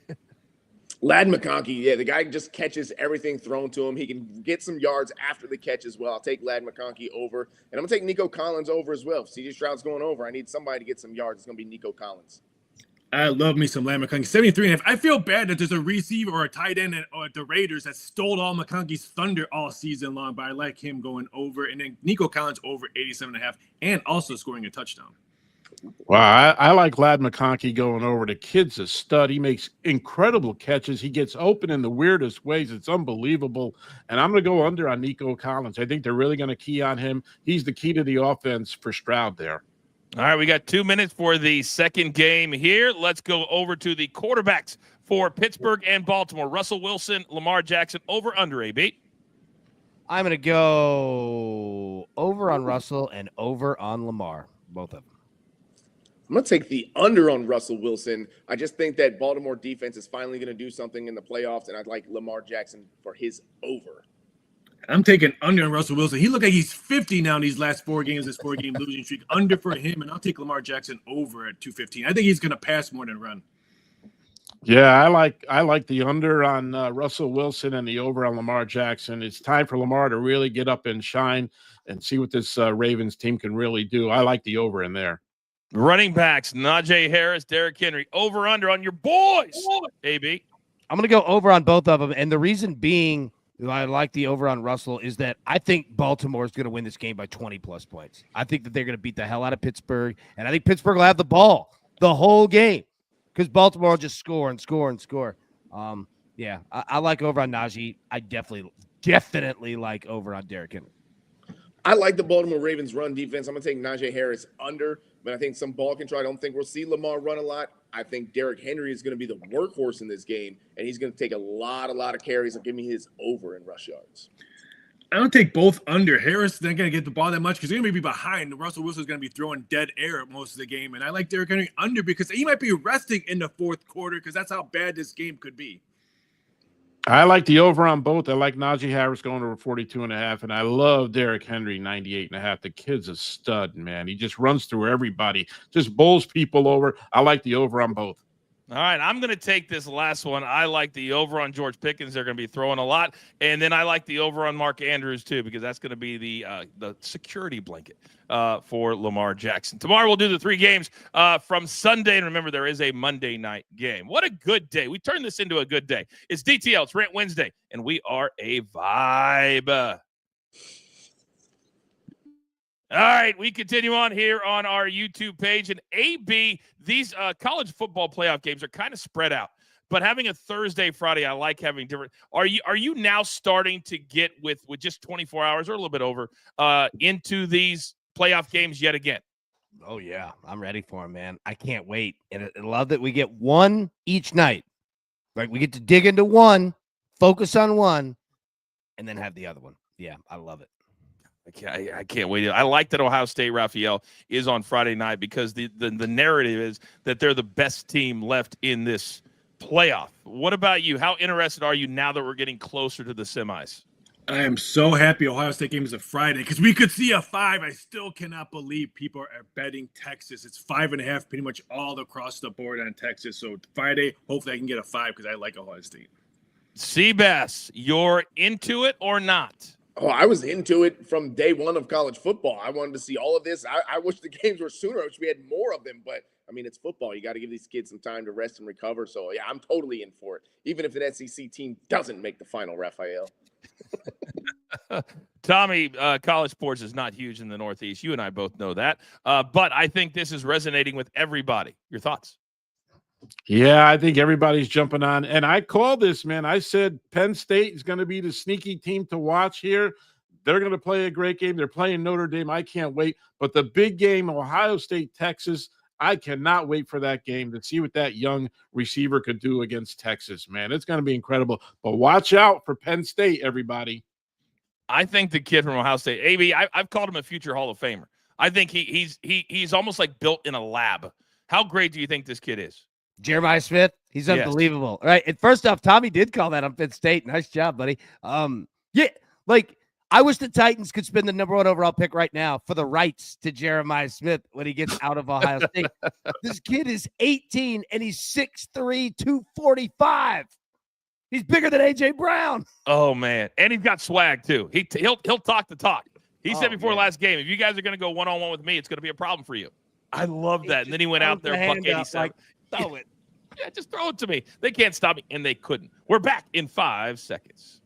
Ladd McConkey, yeah, the guy just catches everything thrown to him. He can get some yards after the catch as well. I'll take Ladd McConkey over. And I'm going to take Nico Collins over as well. If C.J. Stroud's going over, I need somebody to get some yards. It's going to be Nico Collins. I love me some Ladd McConkey. 73.5. I feel bad that there's a receiver or a tight end at the Raiders that stole all McConkey's thunder all season long, but I like him going over. And then Nico Collins over 87.5 and also scoring a touchdown. Wow, I like Ladd McConkey going over. The kid's a stud. He makes incredible catches. He gets open in the weirdest ways. It's unbelievable. And I'm going to go under on Nico Collins. I think they're really going to key on him. He's the key to the offense for Stroud there. All right, we got 2 minutes for the second game here. Let's go over to the quarterbacks for Pittsburgh and Baltimore. Russell Wilson, Lamar Jackson, over, under, AB. I'm going to go over on Russell and over on Lamar, both of them. I'm going to take the under on Russell Wilson. I just think that Baltimore defense is finally going to do something in the playoffs, and I'd like Lamar Jackson for his over. I'm taking under on Russell Wilson. He looked like he's 50 now in these last 4 games, this 4-game losing streak. Under for him, and I'll take Lamar Jackson over at 215. I think he's going to pass more than run. Yeah, I like the under on Russell Wilson and the over on Lamar Jackson. It's time for Lamar to really get up and shine and see what this Ravens team can really do. I like the over in there. Running backs, Najee Harris, Derrick Henry, over, under on your boys, AB. I'm going to go over on both of them, and the reason being I like the over on Russell is that I think Baltimore is going to win this game by 20-plus points. I think that they're going to beat the hell out of Pittsburgh, and I think Pittsburgh will have the ball the whole game because Baltimore will just score and score and score. Yeah, I like over on Najee. I definitely like over on Derrick Henry. I like the Baltimore Ravens run defense. I'm going to take Najee Harris under, but I think some ball control. I don't think we'll see Lamar run a lot. I think Derrick Henry is going to be the workhorse in this game, and he's going to take a lot of carries. And give me his over in rush yards. I don't take both under. Harris isn't going to get the ball that much because he's going to be behind. Russell Wilson's going to be throwing dead air most of the game. And I like Derrick Henry under because he might be resting in the fourth quarter because that's how bad this game could be. I like the over on both. I like Najee Harris going over 42.5, and I love Derrick Henry 98.5. The kid's a stud, man. He just runs through everybody, just bowls people over. I like the over on both. All right, I'm going to take this last one. I like the over on George Pickens. They're going to be throwing a lot. And then I like the over on Mark Andrews, too, because that's going to be the security blanket for Lamar Jackson. Tomorrow we'll do the 3 games from Sunday. And remember, there is a Monday night game. What a good day. We turned this into a good day. It's DTL. It's Rant Wednesday, and we are a vibe. All right, we continue on here on our YouTube page. And AB, these college football playoff games are kind of spread out. But having a Thursday, Friday, I like having different. Are you now starting to get with just 24 hours or a little bit over into these playoff games yet again? Oh, yeah. I'm ready for them, man. I can't wait. And I love that we get one each night. Like, we get to dig into one, focus on one, and then have the other one. Yeah, I love it. I can't wait. I like that Ohio State, Raphael, is on Friday night because the narrative is that they're the best team left in this playoff. What about you? How interested are you now that we're getting closer to the semis? I am so happy Ohio State game is a Friday because we could see a 5. I still cannot believe people are betting Texas. It's 5.5 pretty much all across the board on Texas. So Friday, hopefully I can get a 5 because I like Ohio State. Seabass, you're into it or not? Oh, I was into it from day one of college football. I wanted to see all of this. I wish the games were sooner. I wish we had more of them. But, I mean, it's football. You got to give these kids some time to rest and recover. So, yeah, I'm totally in for it, even if an SEC team doesn't make the final, Raphael. Tommy, college sports is not huge in the Northeast. You and I both know that. But I think this is resonating with everybody. Your thoughts? Yeah, I think everybody's jumping on. And I called this, man. I said Penn State is going to be the sneaky team to watch here. They're going to play a great game. They're playing Notre Dame. I can't wait. But the big game, Ohio State, Texas, I cannot wait for that game to see what that young receiver could do against Texas, man. It's going to be incredible. But watch out for Penn State, everybody. I think the kid from Ohio State, AB, I've called him a future Hall of Famer. I think he's almost like built in a lab. How great do you think this kid is? Jeremiah Smith, he's unbelievable. All right. And first off, Tommy did call that on Penn State. Nice job, buddy. Yeah, like I wish the Titans could spend the number 1 overall pick right now for the rights to Jeremiah Smith when he gets out of Ohio State. This kid is 18 and he's 6'3", 245. He's bigger than AJ Brown. Oh man, and he's got swag too. He'll talk the talk. He said before last game, if you guys are going to go one-on-one with me, it's going to be a problem for you. I love that. And then he went out there, buck 87. Throw it. Yeah, just throw it to me. They can't stop me, and they couldn't. We're back in 5 seconds.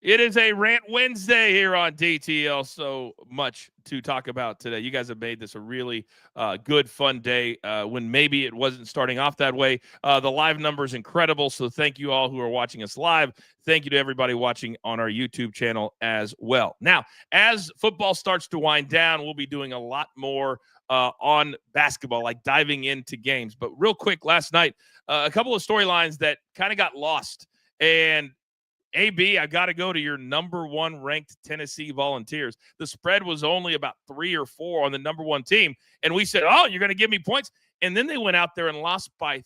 It is a Rant Wednesday here on DTL. So much to talk about today. You guys have made this a really good, fun day when maybe it wasn't starting off that way. The live number is incredible, so thank you all who are watching us live. Thank you to everybody watching on our YouTube channel as well. Now, as football starts to wind down, we'll be doing a lot more on basketball, like diving into games. But real quick, last night, a couple of storylines that kind of got lost. And AB, I got to go to your number 1 ranked Tennessee Volunteers. The spread was only about 3 or 4 on the number 1 team. And we said, oh, you're going to give me points. And then they went out there and lost by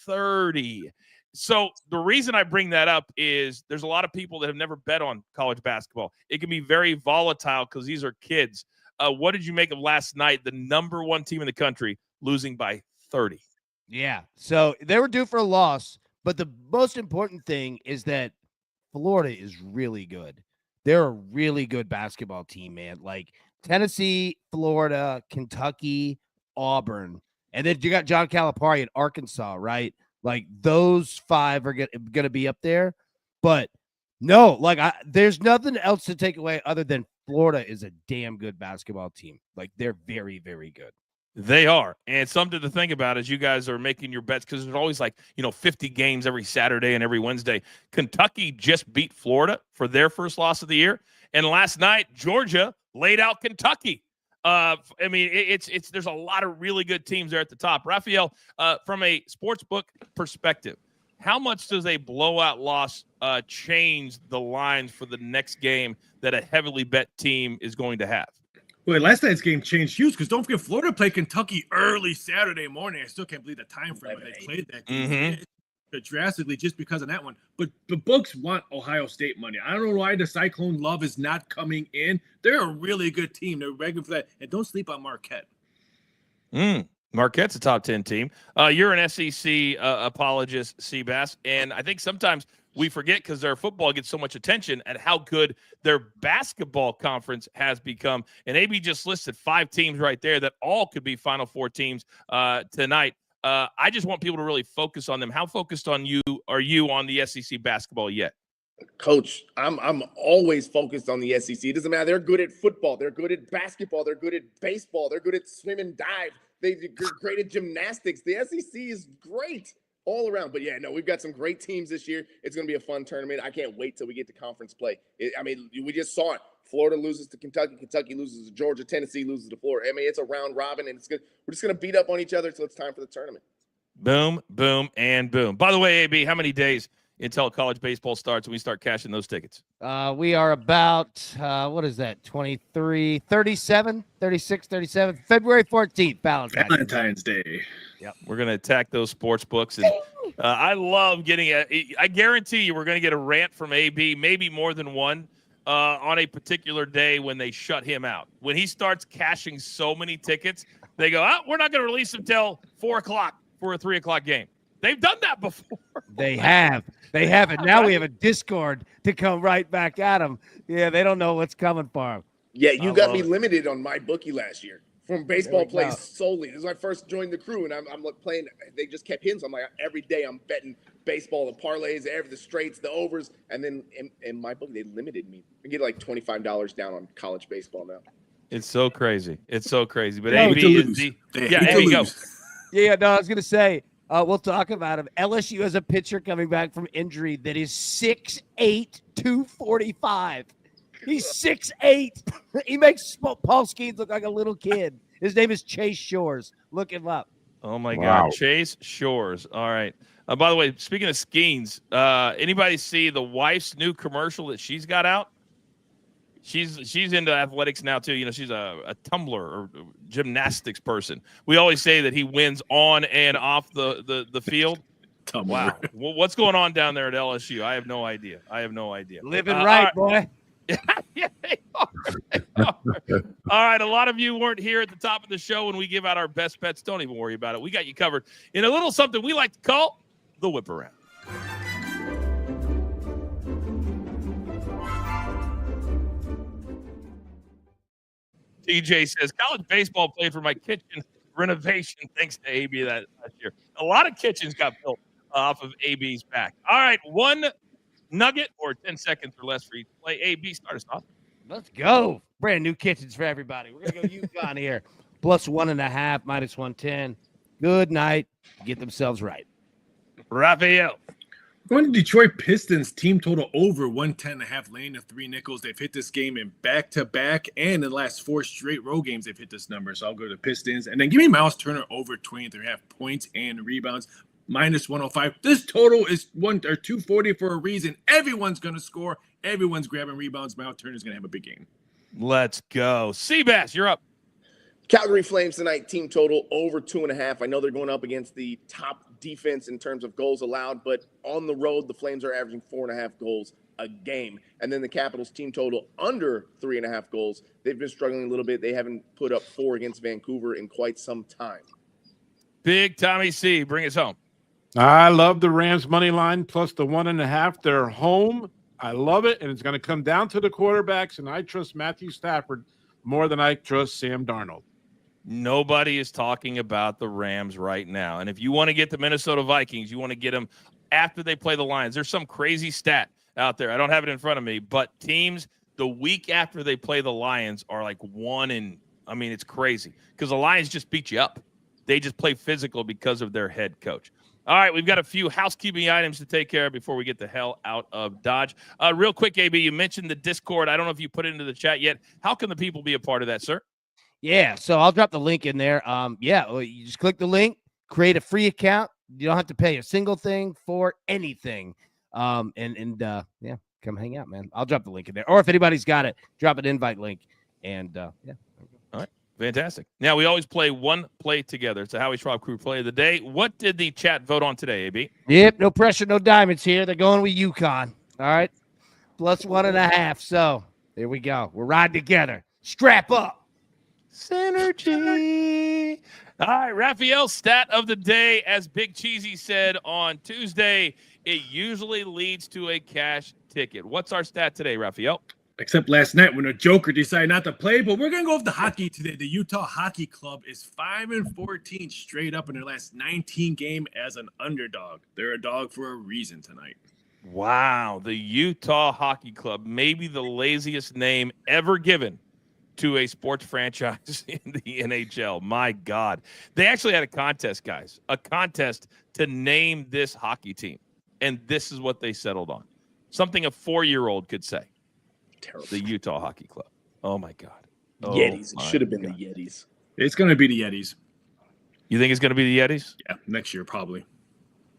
30. So the reason I bring that up is there's a lot of people that have never bet on college basketball. It can be very volatile because these are kids. What did you make of last night, the number 1 team in the country losing by 30? Yeah, so they were due for a loss, but the most important thing is that Florida is really good. They're a really good basketball team, man. Like Tennessee, Florida, Kentucky, Auburn, and then you got John Calipari at Arkansas, right? Like those 5 are going to be up there. But no, like there's nothing else to take away other than Florida is a damn good basketball team. Like they're very, very good. They are. And something to think about as you guys are making your bets, because there's always 50 games every Saturday and every Wednesday. Kentucky just beat Florida for their first loss of the year. And last night, Georgia laid out Kentucky. I mean, it's there's a lot of really good teams there at the top. Raphael, from a sportsbook perspective, how much does a blowout loss change the lines for the next game that a heavily bet team is going to have? Well, last night's game changed huge because don't forget Florida played Kentucky early Saturday morning. I still can't believe the time frame they played that game. Drastically just because of that one. But the books want Ohio State money. I don't know why the Cyclone love is not coming in. They're a really good team. They're regular for that. And don't sleep on Marquette. Marquette's a top 10 team. You're an SEC apologist, Seabass, and I think sometimes we forget because their football gets so much attention at how good their basketball conference has become. And AB just listed 5 teams right there that all could be Final Four teams tonight. I just want people to really focus on them. How focused on you are you on the SEC basketball yet? Coach, I'm always focused on the SEC. It doesn't matter. They're good at football. They're good at basketball. They're good at baseball. They're good at swim and dive. They're great at gymnastics. The SEC is great all around. But yeah, no, we've got some great teams this year. It's going to be a fun tournament. I can't wait till we get to conference play. We just saw it. Florida loses to Kentucky. Kentucky loses to Georgia. Tennessee loses to Florida. It's a round robin, and we're just going to beat up on each other until it's time for the tournament. Boom, boom, and boom. By the way, AB, how many days until college baseball starts and we start cashing those tickets? We are about, what is that, 23, 37, 36, 37, February 14th, Valentine's Day. Yeah, we're going to attack those sports books. And I love getting I guarantee you we're going to get a rant from AB, maybe more than one, on a particular day when they shut him out. When he starts cashing so many tickets, they go, we're not going to release them till 4 o'clock for a 3 o'clock game. They've done that before. They have. And now we have a Discord to come right back at them. Yeah, they don't know what's coming for them. Yeah, you got me limited on my bookie last year from baseball plays solely. This is when I first joined the crew, and I'm like playing. They just kept hints. I'm like, every day I'm betting baseball, the parlays, the straights, the overs, and then in my book they limited me. I get like $25 down on college baseball now. It's so crazy. But AB is the go. Yeah, no, I was gonna say. We'll talk about him. LSU has a pitcher coming back from injury that is 6'8", 245. He's 6'8". He makes Paul Skeens look like a little kid. His name is Chase Shores. Look him up. Oh, my God. Chase Shores. All right. By the way, speaking of Skeens, anybody see the wife's new commercial that she's got out? She's into athletics now too. She's a tumbler or gymnastics person. We always say that he wins on and off the field. Wow. Well, what's going on down there at LSU? I have no idea. Living right, boy. Yeah, they are. All right. A lot of you weren't here at the top of the show when we give out our best bets. Don't even worry about it. We got you covered in a little something we like to call the whip around. DJ says, college baseball played for my kitchen renovation thanks to AB that last year. A lot of kitchens got built off of AB's back. All right, one nugget or 10 seconds or less for each play. AB, start us off. Let's go. Brand new kitchens for everybody. We're going to go UConn here. Plus 1.5, minus 110. Good night. Get themselves right. Raphael. Going to Detroit Pistons, team total over 110.5, laying of 3 nickels. They've hit this game in back-to-back, and in the last 4 straight road games, they've hit this number. So I'll go to Pistons. And then give me Miles Turner over 23.5 points and rebounds, minus 105. This total is 240 for a reason. Everyone's going to score. Everyone's grabbing rebounds. Miles Turner's going to have a big game. Let's go. Seabass, you're up. Calgary Flames tonight, team total over 2.5. I know they're going up against the top defense in terms of goals allowed, but on the road, the Flames are averaging 4.5 goals a game. And then the Capitals team total under 3.5 goals. They've been struggling a little bit. They haven't put up 4 against Vancouver in quite some time. Big Tommy C, bring us home. I love the Rams money line plus the 1.5. They're home. I love it. And it's going to come down to the quarterbacks. And I trust Matthew Stafford more than I trust Sam Darnold. Nobody is talking about the Rams right now. And if you want to get the Minnesota Vikings, you want to get them after they play the Lions. There's some crazy stat out there. I don't have it in front of me, but teams the week after they play the Lions are like 1 in. I mean, it's crazy because the Lions just beat you up. They just play physical because of their head coach. All right, we've got a few housekeeping items to take care of before we get the hell out of Dodge. Real quick, AB, you mentioned the Discord. I don't know if you put it into the chat yet. How can the people be a part of that, sir? Yeah, so I'll drop the link in there. You just click the link, create a free account. You don't have to pay a single thing for anything. Come hang out, man. I'll drop the link in there. Or if anybody's got it, drop an invite link. And All right, fantastic. Now, we always play one play together. It's a Howie Schwab Crew play of the day. What did the chat vote on today, AB? Yep, no pressure, no diamonds here. They're going with UConn. All right, plus 1.5. So there we go. We're riding together. Strap up. Synergy. All right, Raphael's stat of the day. As Big Cheesy said on Tuesday, it usually leads to a cash ticket. What's our stat today, Raphael? Except last night when a Joker decided not to play, but we're going to go with the hockey today. The Utah Hockey Club is 5-14 straight up in their last 19 game as an underdog. They're a dog for a reason tonight. Wow, the Utah Hockey Club, maybe the laziest name ever given to a sports franchise in the NHL. My God. They actually had a contest, guys, a contest to name this hockey team. And this is what they settled on. Something a 4-year-old could say. Terrible. The Utah Hockey Club. Oh, my God. Yetis. It Oh, should have been God. the Yetis. It's going to be the Yetis. You think it's going to be the Yetis? Yeah, next year probably.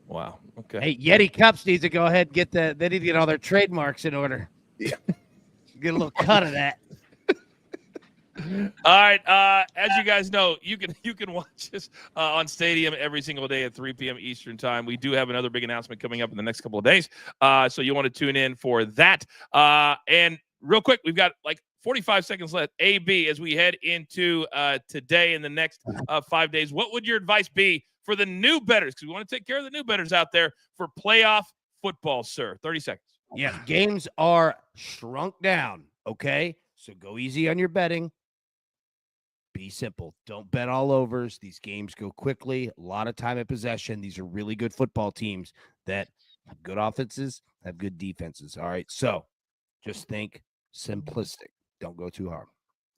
Wow. Okay. Hey, Yeti Cups needs to go ahead and get they need to get all their trademarks in order. Yeah. Get a little cut of that. All right. As you guys know, you can watch us on Stadium every single day at 3 p.m. Eastern time. We do have another big announcement coming up in the next couple of days. So you want to tune in for that. And real quick, we've got like 45 seconds left. AB, as we head into today and the next 5 days, what would your advice be for the new bettors? Because we want to take care of the new bettors out there for playoff football, sir. 30 seconds. Yeah, games are shrunk down. Okay, so go easy on your betting. Be simple. Don't bet all overs. These games go quickly. A lot of time at possession. These are really good football teams that have good offenses, have good defenses. All right. So just think simplistic. Don't go too hard.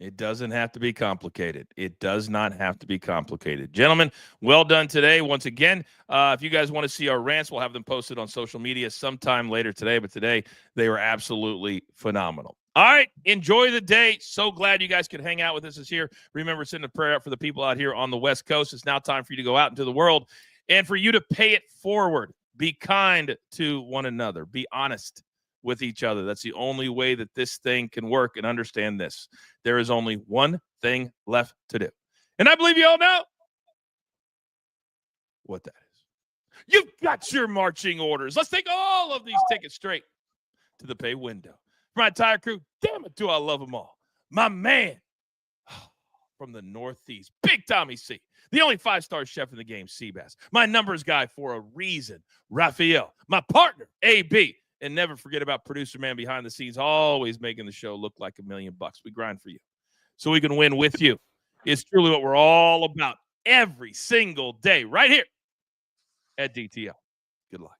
It doesn't have to be complicated. It does not have to be complicated. Gentlemen, well done today. Once again, if you guys want to see our rants, we'll have them posted on social media sometime later today. But today, they were absolutely phenomenal. All right, enjoy the day. So glad you guys could hang out with us this year. Remember, send a prayer out for the people out here on the West Coast. It's now time for you to go out into the world and for you to pay it forward. Be kind to one another. Be honest with each other. That's the only way that this thing can work. And understand this. There is only one thing left to do. And I believe you all know what that is. You've got your marching orders. Let's take all of these tickets straight to the pay window. For my entire crew, damn it, do I love them all. My man from the Northeast, Big Tommy C, the only 5-star chef in the game, Seabass. My numbers guy for a reason, Raphael. My partner, AB. And never forget about producer man behind the scenes, always making the show look like $1 million. We grind for you so we can win with you. It's truly what we're all about every single day right here at DTL. Good luck.